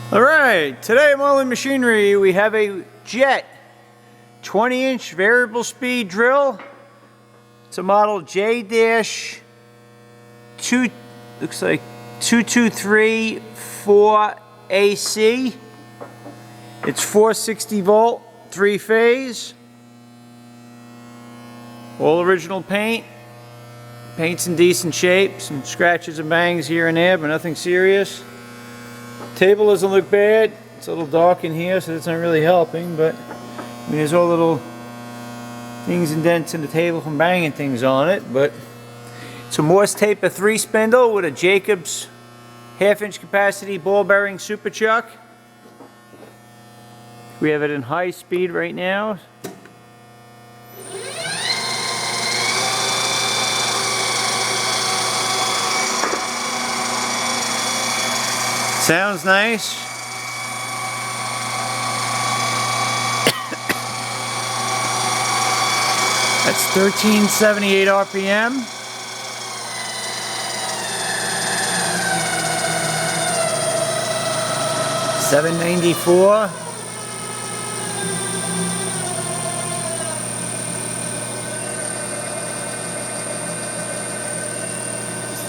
Alright, today at Mullin Machinery we have a Jet 20-inch variable speed drill. It's a model J-2, looks like 2234AC. It's 460 volt, 3-phase. All original paint. Paint's in decent shape, some scratches and bangs here and there, but nothing serious. Table doesn't look bad. It's a little dark in here, so that's not really helping, but I mean, there's all little things and dents in the table from banging things on it. But it's a Morse taper 3 spindle with a Jacobs 1/2-inch capacity ball bearing super chuck. We have it in high speed right now. Sounds nice. That's 1378 RPM. $794.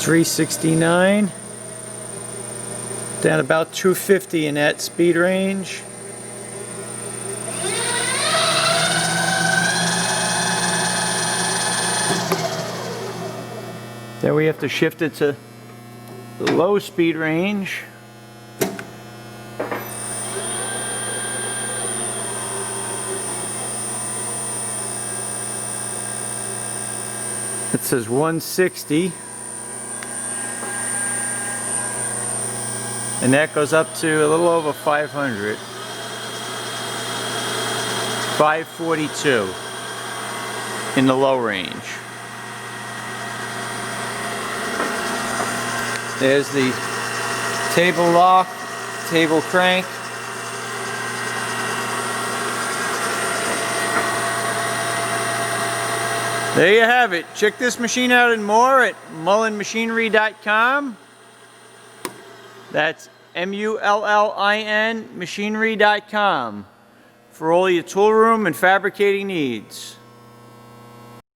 $369. Down about 250 in that speed range. Then we have to shift it to the low speed range. It says 160. And that goes up to a little over 500. 542 in the low range. There's the table lock, table crank. There you have it. Check this machine out and more at mullinmachinery.com. That's MULLIN machinery.com for all your tool room and fabricating needs.